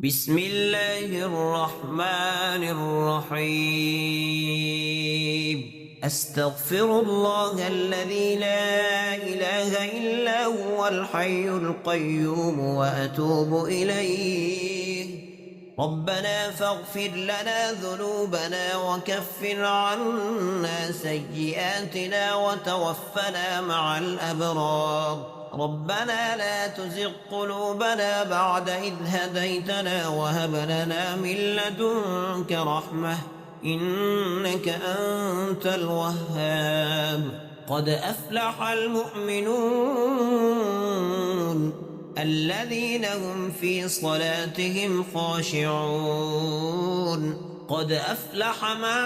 بسم الله الرحمن الرحيم. أستغفر الله الذي لا إله إلا هو الحي القيوم وأتوب إليه. ربنا فاغفر لنا ذنوبنا وكفر عنا سيئاتنا وتوفنا مع الأبرار. ربنا لا تزغ قلوبنا بعد إذ هديتنا وهب لنا من لدنك رحمة إنك أنت الوهاب. قد أفلح المؤمنون الذين هم في صلاتهم خاشعون. قد أفلح من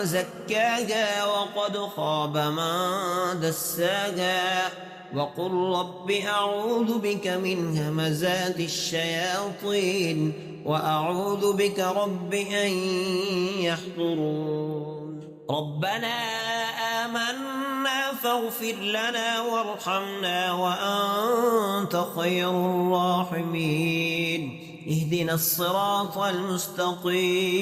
زكاها وقد خاب من دساها. وقل رب أعوذ بك من همزات الشياطين وأعوذ بك رب أن يحضرون. ربنا آمنا فاغفر لنا وارحمنا وأنت خير الراحمين. اهدنا الصراط المستقيم.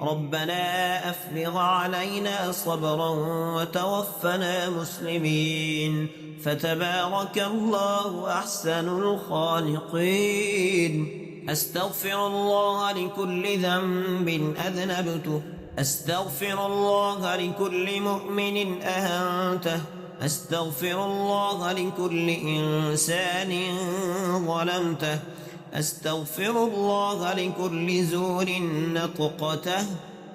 ربنا أفرغ علينا صبرا وتوفنا مسلمين. فتبارك الله أحسن الخالقين. أستغفر الله لكل ذنب أذنبته. أستغفر الله لكل مؤمن أهنته. أستغفر الله لكل إنسان ظلمته. أستغفر الله لكل زور نطقته.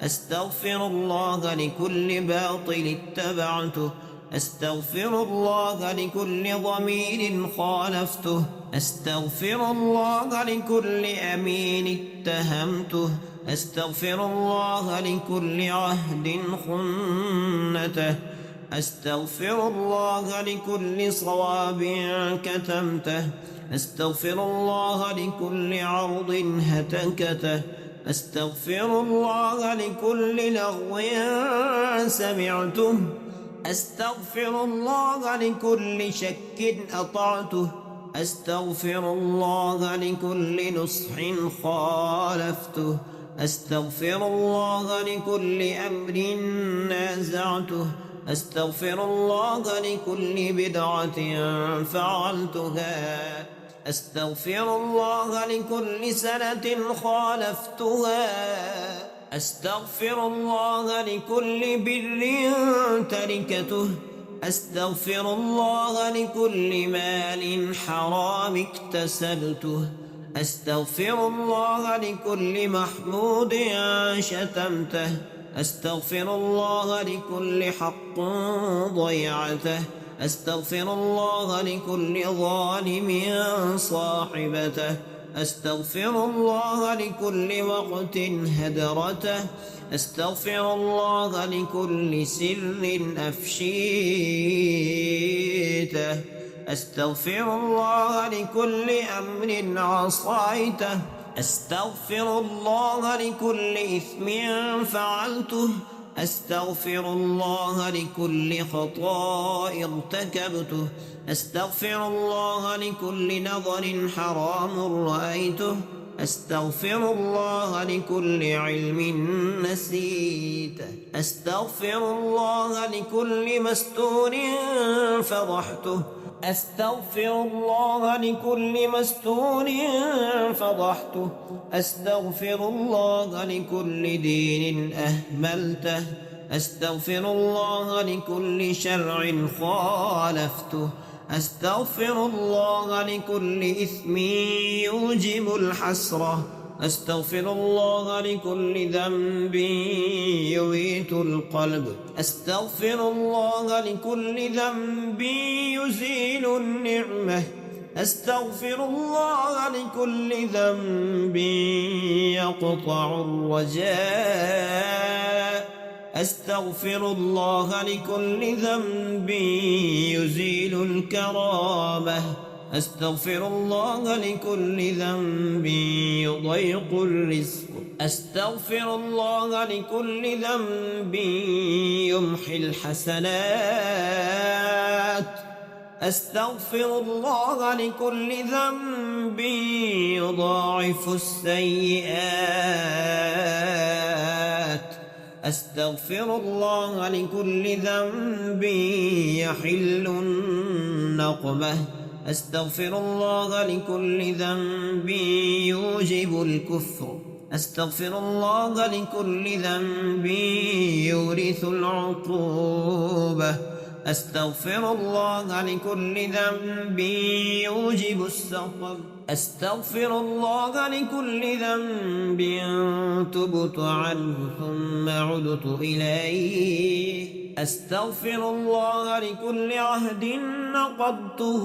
أستغفر الله لكل باطل اتبعته. أستغفر الله لكل ضمير خالفته. أستغفر الله لكل أمين اتهمته. أستغفر الله لكل عهد خنته. أستغفر الله لكل صواب كتمته. أستغفر الله لكل عرض هتكته. أستغفر الله لكل لغو سمعته. أستغفر الله لكل شك أطعته. أستغفر الله لكل نصح خالفته. أستغفر الله لكل أمر نازعته. أستغفر الله لكل بدعة فعلتها. أستغفر الله لكل سنة خالفتها. أستغفر الله لكل بر تركته. أستغفر الله لكل مال حرام اكتسبته. أستغفر الله لكل محمود شتمته. أستغفر الله لكل حق ضيعته. أستغفر الله لكل ظالم صاحبته. أستغفر الله لكل وقت هدرته. أستغفر الله لكل سر أفشيته. أستغفر الله لكل أمر عصيته. أستغفر الله لكل إثم فعلته. أستغفر الله لكل خطأ ارتكبته. أستغفر الله لكل نظر حرام رأيته. أستغفر الله لكل علم نسيته. أستغفر الله لكل مستور فضحته. أستغفر الله لكل مستور فضحته. أستغفر الله لكل دين أهملته. أستغفر الله لكل شرع خالفته. أستغفر الله لكل إثم يوجب الحسرة. أستغفر الله لكل ذنب يميت القلب. أستغفر الله لكل ذنب يزيل النعمة. أستغفر الله لكل ذنب يقطع الرجاء. أستغفر الله لكل ذنب يزيل الكرامة. أستغفر الله لكل ذنب يضيق الرزق. أستغفر الله لكل ذنب يمحي الحسنات. أستغفر الله لكل ذنب يضاعف السيئات. أستغفر الله لكل ذنب يحل النقمة. أستغفر الله لكل ذنب يوجب الكفر. أستغفر الله لكل ذنب يورث العقوبة. أستغفر الله لكل ذنب يوجب السخط. أستغفر الله لكل ذنب تبت عنه ثم عدت إليه. أستغفر الله لكل عهد نقضته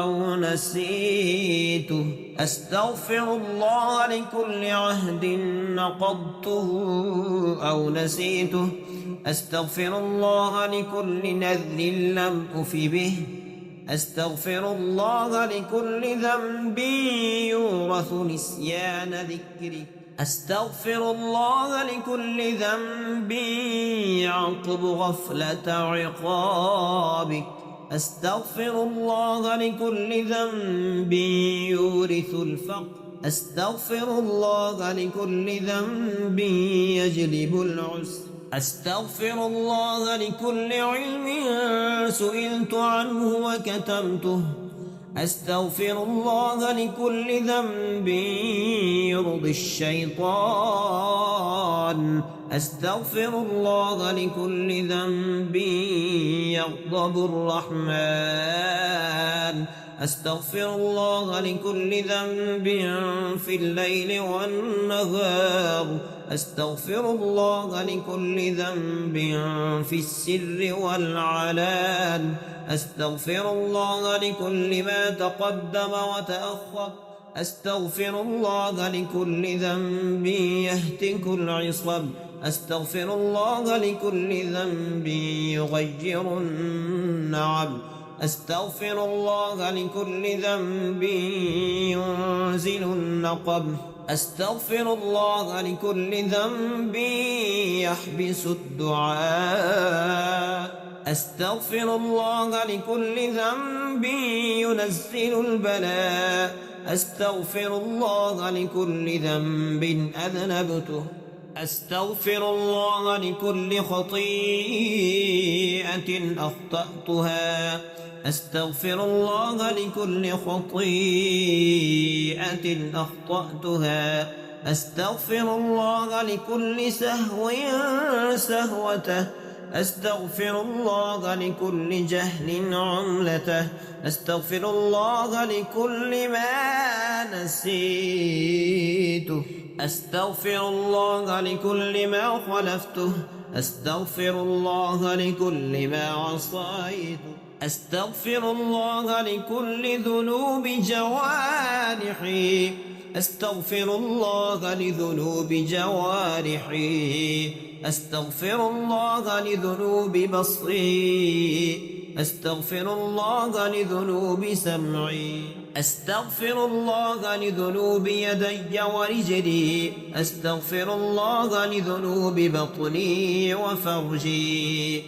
أو نسيته. أستغفر الله لكل عهد نقضته أو نسيته. أستغفر الله لكل نذر لم أف به. أستغفر الله لكل ذنب يورث نسيان ذكري. أستغفر الله لكل ذنب يعقب غفلة عقابك. أستغفر الله لكل ذنب يورث الفقر. أستغفر الله لكل ذنب يجلب العسر. أستغفر الله لكل علم سئلت عنه وكتمته. أستغفر الله لكل ذنب يرضي الشيطان. أستغفر الله لكل ذنب يغضب الرحمن. أستغفر الله لكل ذنب في الليل والنهار. أستغفر الله لكل ذنب في السر والعلان. أستغفر الله لكل ما تقدم وتأخر. أستغفر الله لكل ذنب يهتك العصب. أستغفر الله لكل ذنب يغير النعم. أستغفر الله لكل ذنب ينزل النقب. أستغفر الله لكل ذنب يحبس الدعاء. أستغفر الله لكل ذنب ينزل البلاء. أستغفر الله لكل ذنب أذنبته. أستغفر الله لكل خطيئة أخطأتها. أستغفر الله لكل خطيئة أخطأتها. أستغفر الله لكل سهو سهوته. أستغفر الله لكل جهل عملته. أستغفر الله لكل ما نسيته. أستغفر الله لكل ما خلفته. أستغفر الله لكل ما عصيته. أستغفر الله لكل ذنوب جوارحي. أستغفر الله لذنوب جوارحي. أستغفر الله لذنوب بصري. أستغفر الله لذنوب سمعي. أستغفر الله لذنوب يدي ورجلي. أستغفر الله لذنوب بطني وفرجي.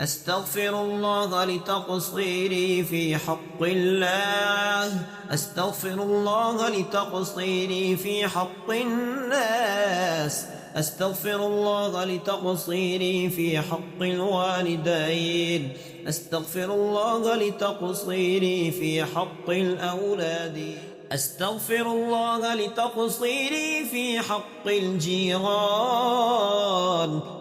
أستغفر الله لتقصيري في حق الله. أستغفر الله لتقصيري في حق الناس. أستغفر الله لتقصيري في حق الوالدين. أستغفر الله لتقصيري في حق الأولاد. أستغفر الله لتقصيري في حق الجيران.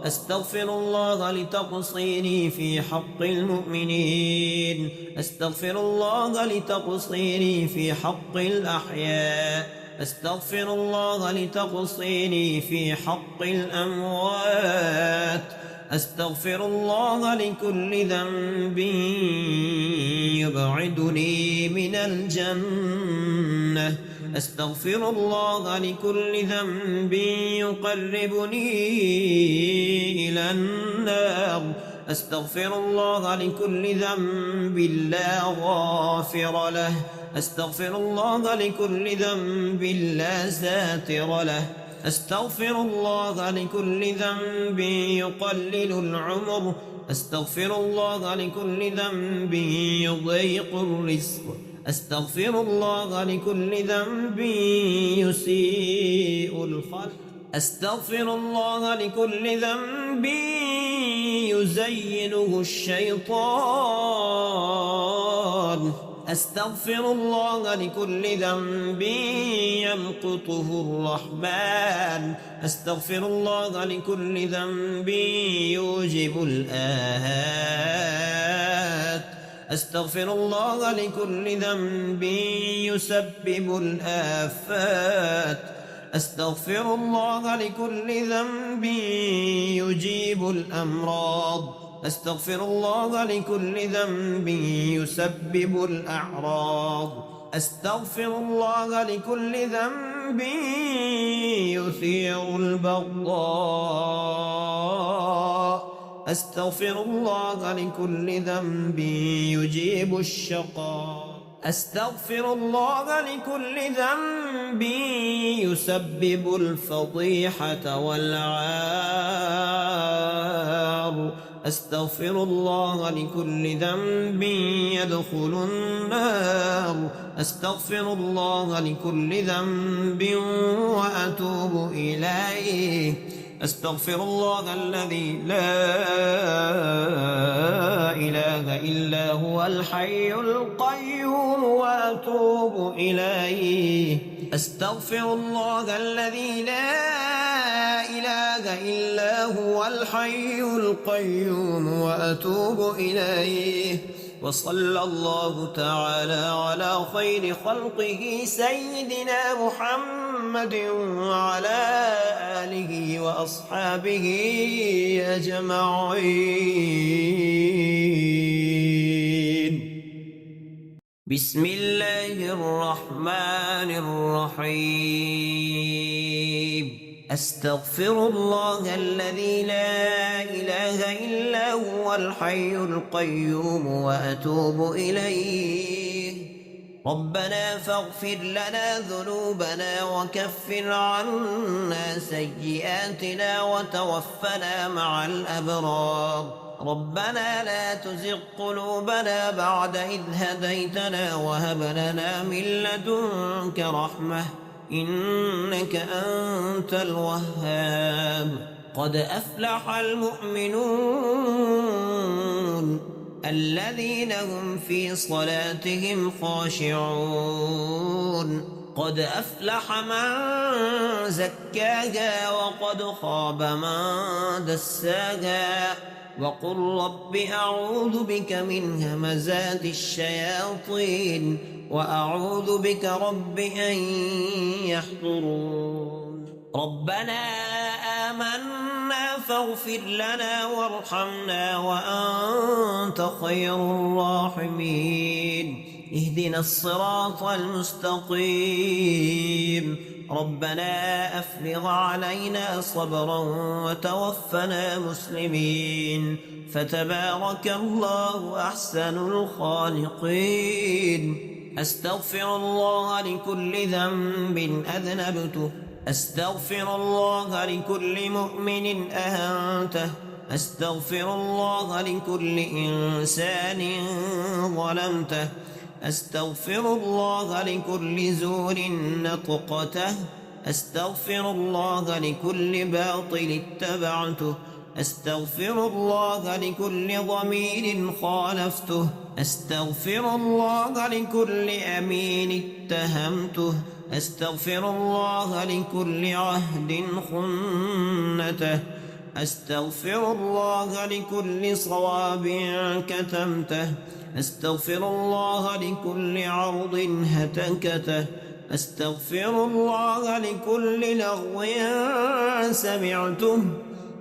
أستغفر الله لتقصيري في حق المؤمنين. أستغفر الله لتقصيري في حق الأحياء. أستغفر الله لتقصيري في حق الأموات. أستغفر الله لكل ذنب يبعدني من الجنة. أستغفر الله لكل ذنب يقربني إلى النار. أستغفر الله لكل ذنب لا غافر له. أستغفر الله لكل ذنب لا ساتر له. أستغفر الله لكل ذنب يقلل العمر. أستغفر الله لكل ذنب يضيق الرزق أستغفر الله لكل ذنب يسيء الخلق أستغفر الله لكل ذنب يزينه الشيطان أستغفر الله لكل ذنب يمقته الرحمن أستغفر الله لكل ذنب يوجب الآهات أستغفر الله لكل ذنب يسبب الآفات أستغفر الله لكل ذنب يجيب الأمراض أستغفر الله لكل ذنب يسبب الأعراض أستغفر الله لكل ذنب يثير البغضاء أستغفر الله لكل ذنب يجيب الشقاء أستغفر الله لكل ذنب يسبب الفضيحة والعار أستغفر الله لكل ذنب يدخل النار أستغفر الله لكل ذنب وأتوب إليه أستغفر الله الذي لا إله إلا هو الحي القيوم وأتوب إليه أستغفر الله الذي لا إله إلا هو الحي القيوم وأتوب إليه وصلى الله تعالى على خير خلقه سيدنا محمد وعلى آله وأصحابه أجمعين. بسم الله الرحمن الرحيم. أستغفر الله الذي لا إله إلا هو الحي القيوم وأتوب إليه. ربنا فاغفر لنا ذنوبنا وكفر عنا سيئاتنا وتوفنا مع الأبرار. ربنا لا تزغ قلوبنا بعد إذ هديتنا وهب لنا من لدنك رحمة إنك أنت الوهاب. قد أفلح المؤمنون الذين هم في صلاتهم خاشعون. قد أفلح من زكاها وقد خاب من دساها. وقل رب أعوذ بك من همزات الشياطين وأعوذ بك رب أن يحضرون. ربنا آمنا فاغفر لنا وارحمنا وأنت خير الراحمين. اهدنا الصراط المستقيم. ربنا أفرغ علينا صبرا وتوفنا مسلمين. فتبارك الله أحسن الخالقين. أستغفر الله لكل ذنب أذنبته. أستغفر الله لكل مؤمن أهنته. أستغفر الله لكل إنسان ظلمته. أستغفر الله لكل زور نطقته. أستغفر الله لكل باطل اتبعته. أستغفر الله لكل ضمير خالفته. أستغفر الله لكل أمين اتهمته. أستغفر الله لكل عهد خنته. أستغفر الله لكل صواب كتمته. أستغفر الله لكل عرض هتكته. أستغفر الله لكل لغو سمعته.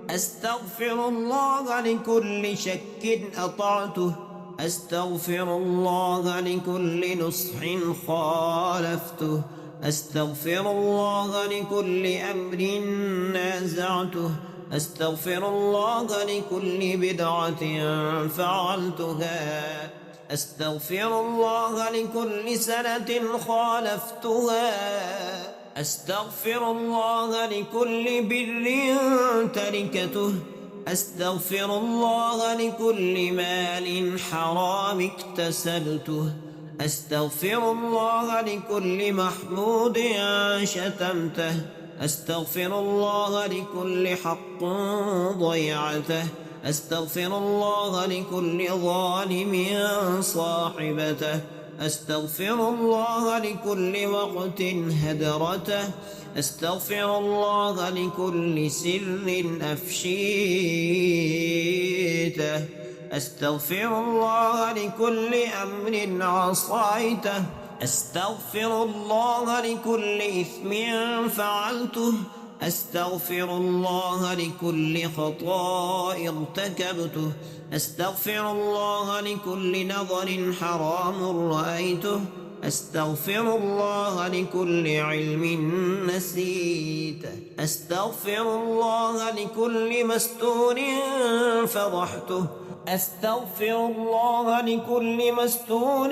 أستغفر الله لكل شك أطعته. أستغفر الله لكل نصح خالفته. أستغفر الله لكل أمر نازعته. أستغفر الله لكل بدعة فعلتها. أستغفر الله لكل سنة خالفتها. أستغفر الله لكل بر تركته. أستغفر الله لكل مال حرام اكتسبته. أستغفر الله لكل محمود شتمته. أستغفر الله لكل حق ضيعته. أستغفر الله لكل ظالم صاحبته. أستغفر الله لكل وقت هدرته. أستغفر الله لكل سر أفشيته. أستغفر الله لكل أمر عصيته. أستغفر الله لكل إثم فعلته. أستغفر الله لكل خطأ ارتكبته. أستغفر الله لكل نظر حرام رأيته. أستغفر الله لكل علم نسيته. أستغفر الله لكل مستور فضحته. أستغفر الله لكل مستور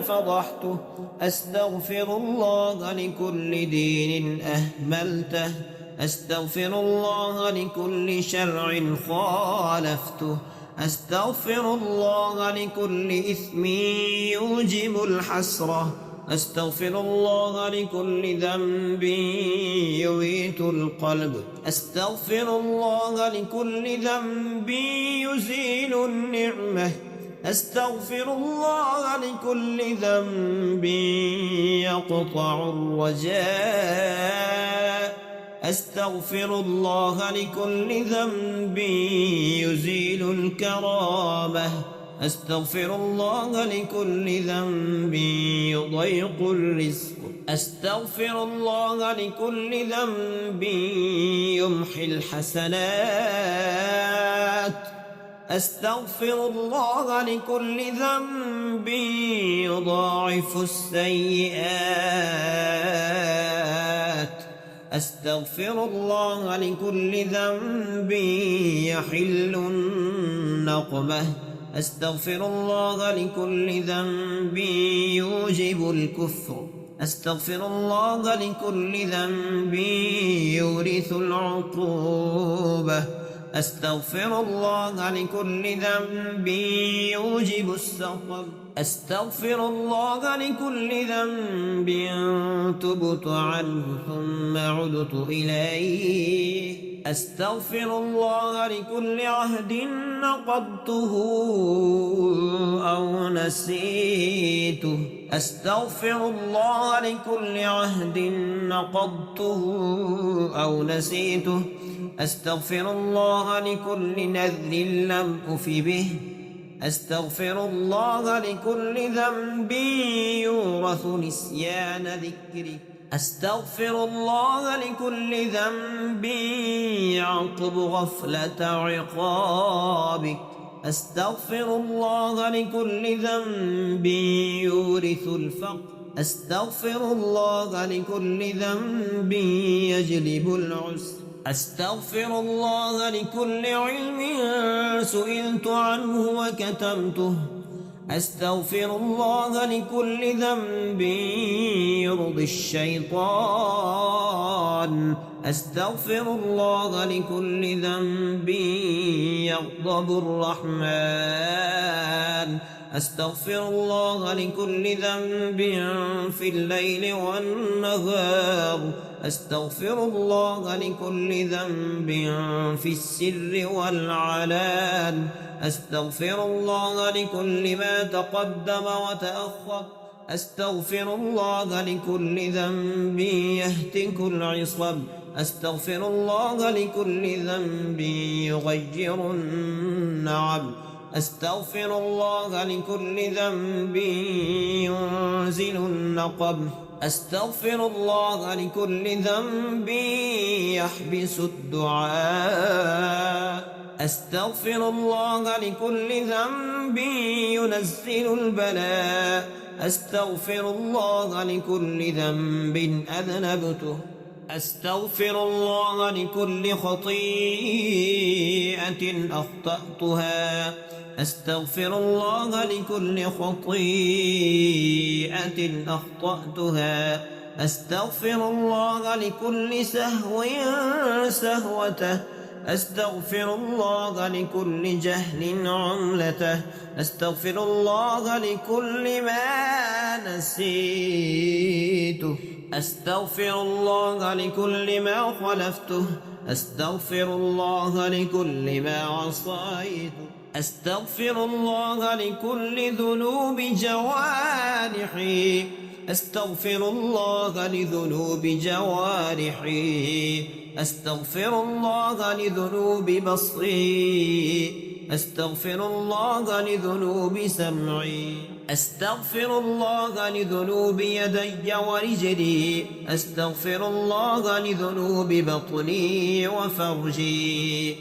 فضحته. أستغفر الله لكل دين أهملته. أستغفر الله لكل شرع خالفته. أستغفر الله لكل إثم يوجب الحسرة. أستغفر الله لكل ذنب يويت القلب. أستغفر الله لكل ذنب يزيل النعمة. أستغفر الله لكل ذنب يقطع الرجاء. أستغفر الله لكل ذنب يزيل الكرامة. أستغفر الله لكل ذنب يضيق الرزق. أستغفر الله لكل ذنب يمحي الحسنات. أستغفر الله لكل ذنب يضاعف السيئات. أستغفر الله لكل ذنب يحل النقمة. أستغفر الله لكل ذنب يوجب الكفر. أستغفر الله لكل ذنب يورث العقوبة. أستغفر الله لكل ذنب يوجب السخط. أستغفر الله لكل ذنب تبت عنه ثم عدت إليه. أستغفر الله لكل عهد نقضته أو نسيته. أستغفر الله لكل عهد نقضته أو نسيته. أستغفر الله لكل نذر لم أف به. أستغفر الله لكل ذنب يورث نسيان ذكرك. أستغفر الله لكل ذنب يعقب غفلة عقابك. أستغفر الله لكل ذنب يورث الفقر. أستغفر الله لكل ذنب يجلب العسر. أستغفر الله لكل علم سئلت عنه وكتمته. أستغفر الله لكل ذنب يرضي الشيطان. أستغفر الله لكل ذنب يغضب الرحمن. أستغفر الله لكل ذنب في الليل والنهار. أستغفر الله لكل ذنب في السر والعلان. أستغفر الله لكل ما تقدم وتأخر. أستغفر الله لكل ذنب يهتك العصب. أستغفر الله لكل ذنب يغير النعم. أستغفر الله لكل ذنب ينزل النقب. أستغفر الله لكل ذنب يحبس الدعاء. أستغفر الله لكل ذنب ينزل البلاء. أستغفر الله لكل ذنب أذنبته. أستغفر الله لكل خطيئة أخطأتها. أستغفر الله لكل خطيئة أخطأتها. أستغفر الله لكل سهو سهوته. أستغفر الله لكل جهل عملته. أستغفر الله لكل ما نسيته. أستغفر الله لكل ما خلفته. أستغفر الله لكل ما عصيته. أستغفر الله لكل ذنوب جوارحي. أستغفر الله لذنوب جوارحي. أستغفر الله لذنوب بصري. أستغفر الله لذنوب سمعي. أستغفر الله لذنوب يدي ورجلي. أستغفر الله لذنوب بطني وفرجي.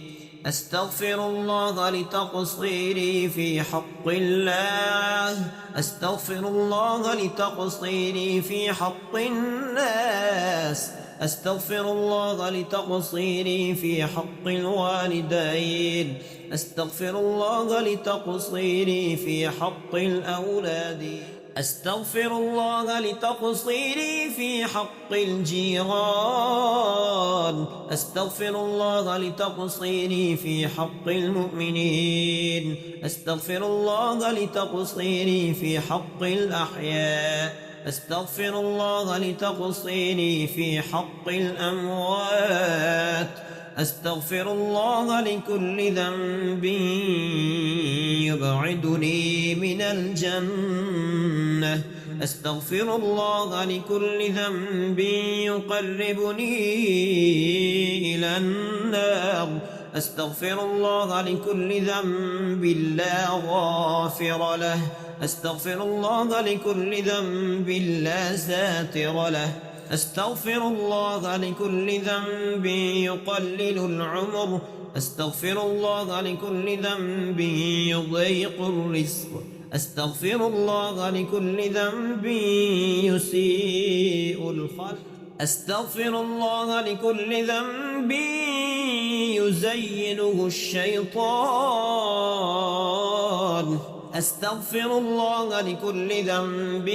أستغفر الله لتقصيري في حق الله. أستغفر الله لتقصيري في حق الناس. أستغفر الله لتقصيري في حق الوالدين. أستغفر الله لتقصيري في حق الأولاد. أستغفر الله لتقصيري في حق الجيران. أستغفر الله لتقصيري في حق المؤمنين. أستغفر الله لتقصيري في حق الأحياء. أستغفر الله لتقصيري في حق الأموات. أستغفر الله لكل ذنب يبعدني من الجنة. أستغفر الله لكل ذنب يقربني إلى النار. أستغفر الله لكل ذنب لا غافر له. أستغفر الله لكل ذنب لا ساتر له. أستغفر الله لكل ذنب يقلل العمر. أستغفر الله لكل ذنب يضيق الرزق. أستغفر الله لكل ذنب يسيء الخلق. أستغفر الله لكل ذنب يزينه الشيطان. أستغفر الله لكل ذنب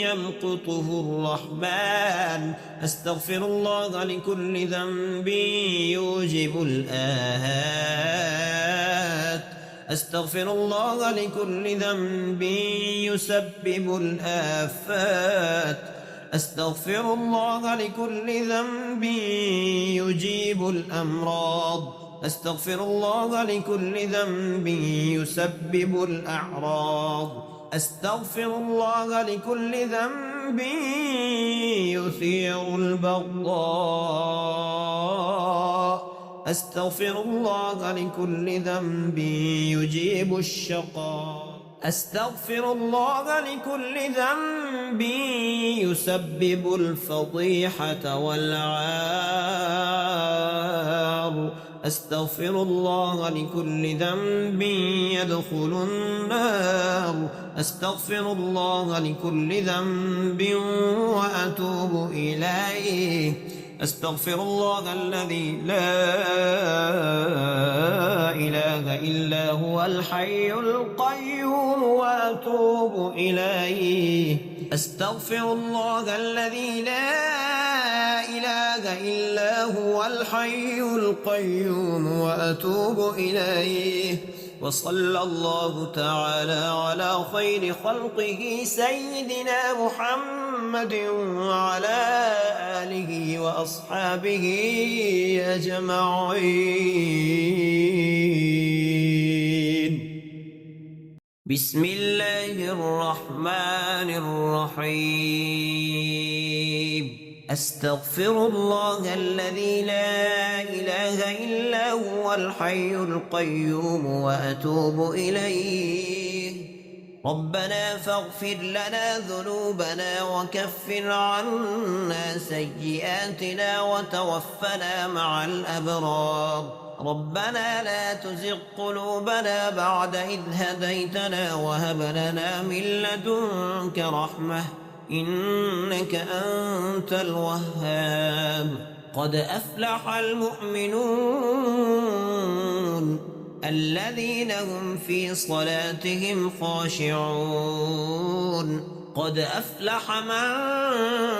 يمقته الرحمن. أستغفر الله لكل ذنب يوجب الآهات. أستغفر الله لكل ذنب يسبب الآفات. أستغفر الله لكل ذنب يجيب الأمراض. أستغفر الله لكل ذنب يسبب الأعراض. أستغفر الله لكل ذنب يثير البغضاء. أستغفر الله لكل ذنب يجيب الشقاء. أستغفر الله لكل ذنب يسبب الفضيحة والعار. أستغفر الله لكل ذنب يدخل النار. أستغفر الله لكل ذنب وأتوب إليه. أستغفر الله الذي لا إله إلا هو الحي القيوم وأتوب إليه. أستغفر الله الذي لا إله إلا هو الحي القيوم وأتوب إليه. وصلى الله تعالى على خير خلقه سيدنا محمد وعلى آله وأصحابه أجمعين. بسم الله الرحمن الرحيم. أستغفر الله الذي لا إله إلا هو الحي القيوم وأتوب إليه. ربنا فاغفر لنا ذنوبنا وكفر عنا سيئاتنا وتوفنا مع الأبرار. ربنا لا تزغ قلوبنا بعد إذ هديتنا وهب لنا من لدنك رحمة إنك أنت الوهاب. قد أفلح المؤمنون الذين هم في صلاتهم خاشعون. قد أفلح من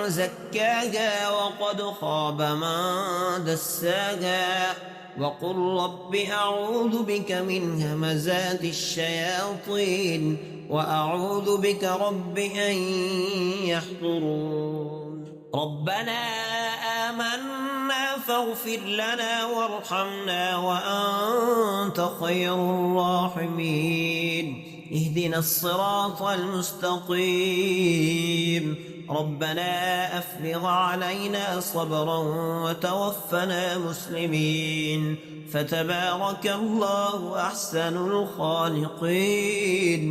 زكاها وقد خاب من دساها. وقل رب أعوذ بك من همزات الشياطين وأعوذ بك رب أن يحضرون. ربنا آمنا فاغفر لنا وارحمنا وأنت خير الراحمين. اهدنا الصراط المستقيم. ربنا أفرغ علينا صبرا وتوفنا مسلمين. فتبارك الله أحسن الخالقين.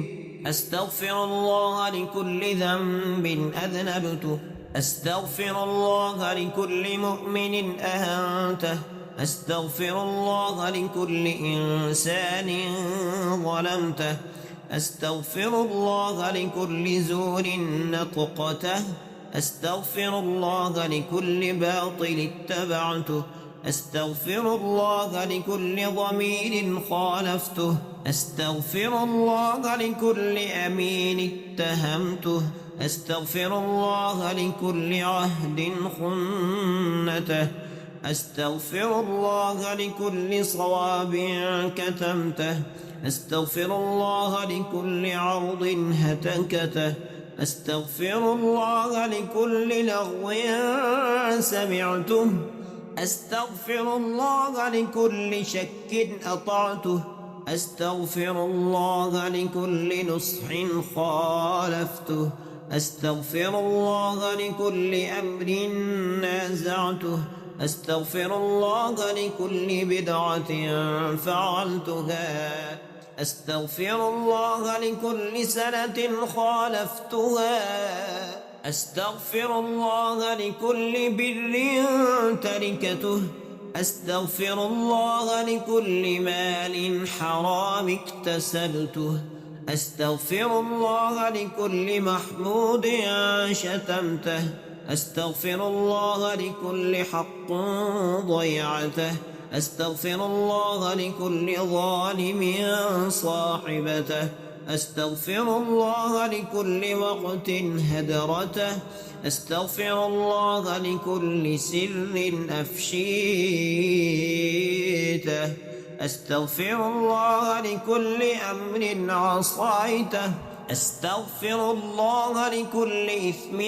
أستغفر الله لكل ذنب أذنبته. أستغفر الله لكل مؤمن أهنته. أستغفر الله لكل إنسان ظلمته. أستغفر الله لكل زور نطقته. أستغفر الله لكل باطل اتبعته. أستغفر الله لكل ضمير خالفته. أستغفر الله لكل أمين اتهمته. أستغفر الله لكل عهد خنته. أستغفر الله لكل صواب كتمته. أستغفر الله لكل عرض هتكته. أستغفر الله لكل لغو سمعته. أستغفر الله لكل شك أطعته. أستغفر الله لكل نصح خالفته. أستغفر الله لكل أمر نازعته. أستغفر الله لكل بدعة فعلتها. أستغفر الله لكل سنة خالفتها. أستغفر الله لكل بر تركته. أستغفر الله لكل مال حرام اكتسبته. أستغفر الله لكل محمود شتمته. أستغفر الله لكل حق ضيعته. أستغفر الله لكل ظالم صاحبته. أستغفر الله لكل وقت هدرته. أستغفر الله لكل سر أفشيته. أستغفر الله لكل أمر عصيته. أستغفر الله لكل إثم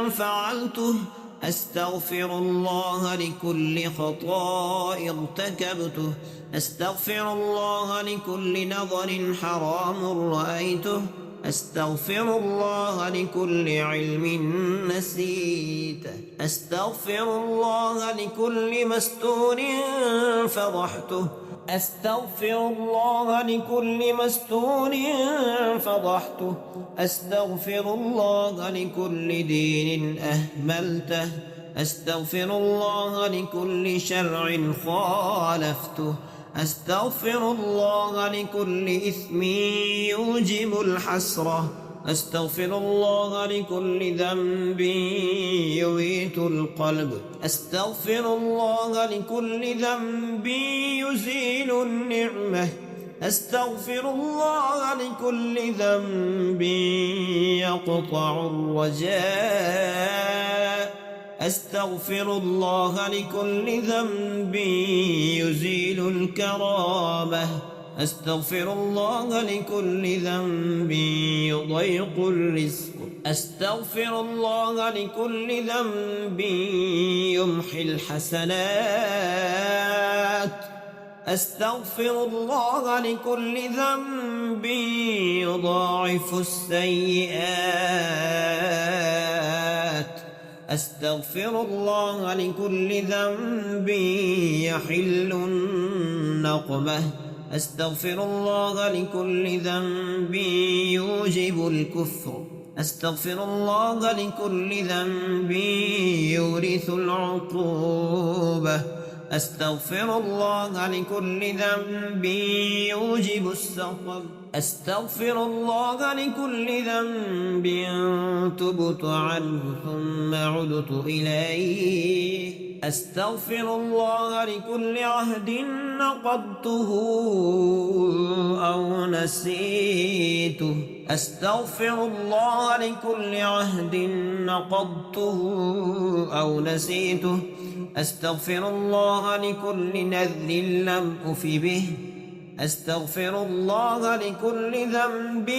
فعلته. أستغفر الله لكل خطأ ارتكبته. أستغفر الله لكل نظر حرام رأيته. أستغفر الله لكل علم نسيته. أستغفر الله لكل مستور فضحته. أستغفر الله لكل مستور فضحته. أستغفر الله لكل دين أهملته. أستغفر الله لكل شرع خالفته. أستغفر الله لكل إثم يوجب الحسرة. أستغفر الله لكل ذنب يميت القلب. أستغفر الله لكل ذنب يزيل النعمة. أستغفر الله لكل ذنب يقطع الرجاء. أستغفر الله لكل ذنب يزيل الكرامة. أستغفر الله لكل ذنب يضيق الرزق. أستغفر الله لكل ذنب يمحي الحسنات. أستغفر الله لكل ذنب يضاعف السيئات. أستغفر الله لكل ذنب يحل النقمة. أستغفر الله لكل ذنب يوجب الكفر. أستغفر الله لكل ذنب يورث العقوبة. أستغفر الله لكل ذنب يوجب السخط. أستغفر الله لكل ذنب تبت عنه ثم عدت إليه. أستغفر الله لكل عهد نقضته أو نسيته. أستغفر الله لكل عهد نقضته أو نسيته. أستغفر الله لكل نذر لم أف به. أستغفر الله لكل ذنب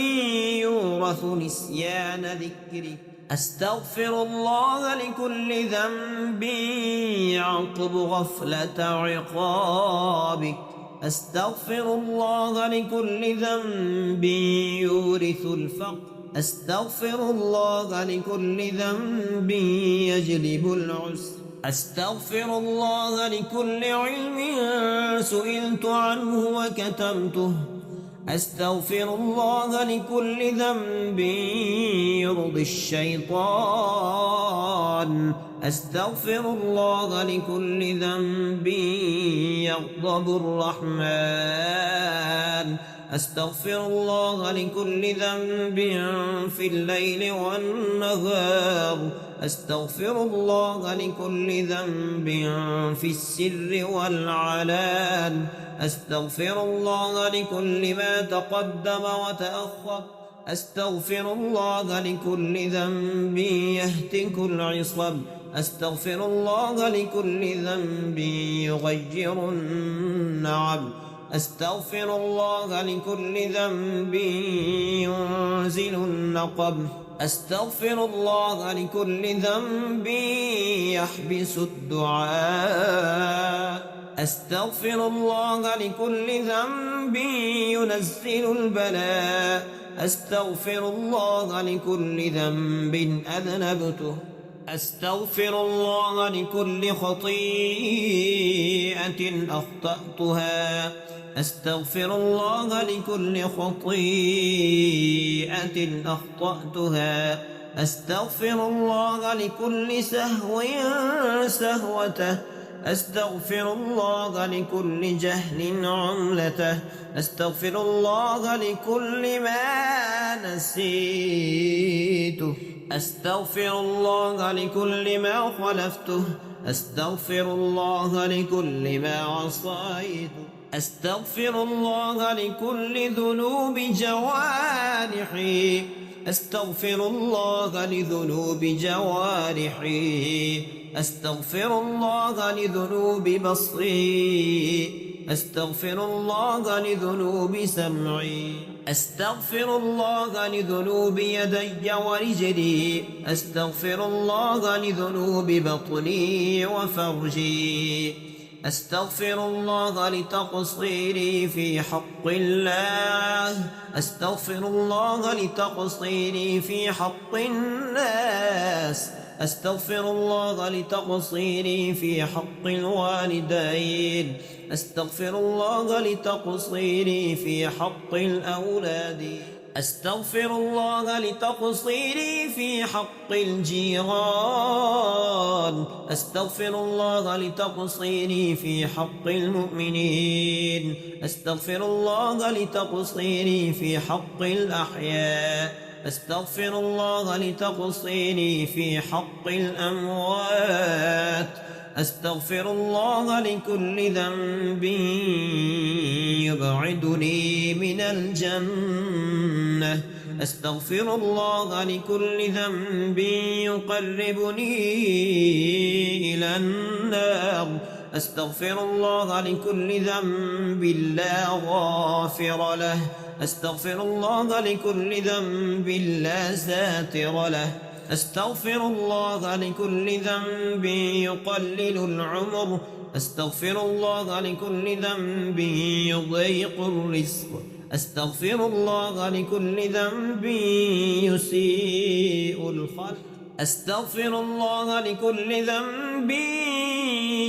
يورث نسيان ذكرك. أستغفر الله لكل ذنب يعقب غفلة عقابك. أستغفر الله لكل ذنب يورث الفقر. أستغفر الله لكل ذنب يجلب العسر. أستغفر الله لكل علم سئلت عنه وكتمته. أستغفر الله لكل ذنب يرضي الشيطان. أستغفر الله لكل ذنب يغضب الرحمن. أستغفر الله لكل ذنب في الليل والنهار. أستغفر الله لكل ذنب في السر والعلان. أستغفر الله لكل ما تقدم وتأخر. أستغفر الله لكل ذنب يهتك العصب. أستغفر الله لكل ذنب يغير النعم. أستغفر الله لكل ذنب ينزل النقب. أستغفر الله لكل ذنب يحبس الدعاء. أستغفر الله لكل ذنب ينزل البلاء. أستغفر الله لكل ذنب أذنبته. أستغفر الله لكل خطيئة أخطأتها. أستغفر الله لكل خطيئة أخطأتها. أستغفر الله لكل سهو سهوته. أستغفر الله لكل جهل عملته. أستغفر الله لكل ما نسيته. أستغفر الله لكل ما خلفته. أستغفر الله لكل ما عصيته. أستغفر الله لكل ذنوب جوارحي. أستغفر الله لذنوب جوارحي. أستغفر الله لذنوب بصري. أستغفر الله لذنوب سمعي. أستغفر الله لذنوب يدي ورجلي. أستغفر الله لذنوب بطني وفرجي. أستغفر الله لتقصيري في حق الله. أستغفر الله لتقصيري في حق الناس. أستغفر الله لتقصيري في حق الوالدين. أستغفر الله لتقصيري في حق الأولاد. أستغفر الله لتقصيري في حق الجيران. أستغفر الله لتقصيري في حق المؤمنين. أستغفر الله لتقصيري في حق الأحياء. أستغفر الله لتقصيري في حق الأموات. أستغفر الله لكل ذنب يبعدني من الجنة. أستغفر الله لكل ذنب يقربني إلى النار. أستغفر الله لكل ذنب لا غافر له. أستغفر الله لكل ذنب لا ساتر له. أستغفر الله لكل ذنب يقلل العمر. أستغفر الله لكل ذنب يضيق الرزق. أستغفر الله لكل ذنب يسيء الخلق. أستغفر الله لكل ذنب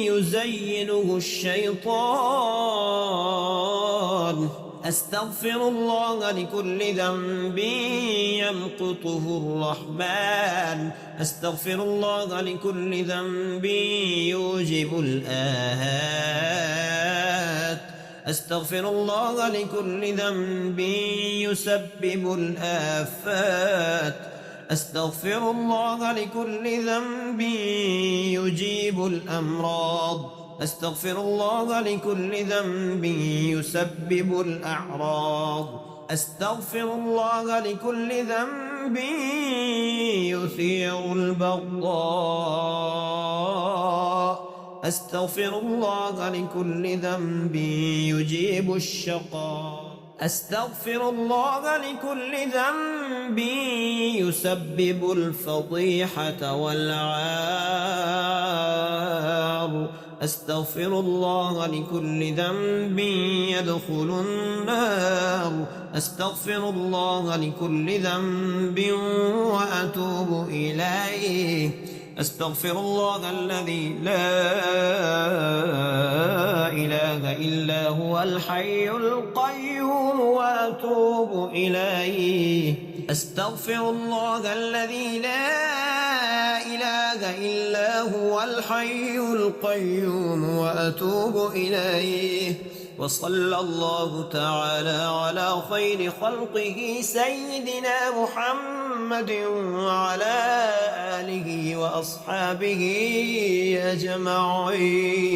يزينه الشيطان. أستغفر الله لكل ذنب يمقته الرحمن. أستغفر الله لكل ذنب يوجب الآهات. أستغفر الله لكل ذنب يسبب الآفات. أستغفر الله لكل ذنب يجيب الأمراض. أستغفر الله لكل ذنب يسبب الأعراض. أستغفر الله لكل ذنب يثير البغضاء. أستغفر الله لكل ذنب يجيب الشقاء أستغفر الله لكل ذنب يسبب الفضيحة والعار أستغفر الله لكل ذنب يدخل النار أستغفر الله لكل ذنب وأتوب إليه أستغفر الله الذي لا إله إلا هو الحي القيوم وأتوب إليه أستغفر الله الذي لا إله إلا هو الحي القيوم وأتوب إليه وصلى الله تعالى على خير خلقه سيدنا محمد وعلى آله وأصحابه أجمعين.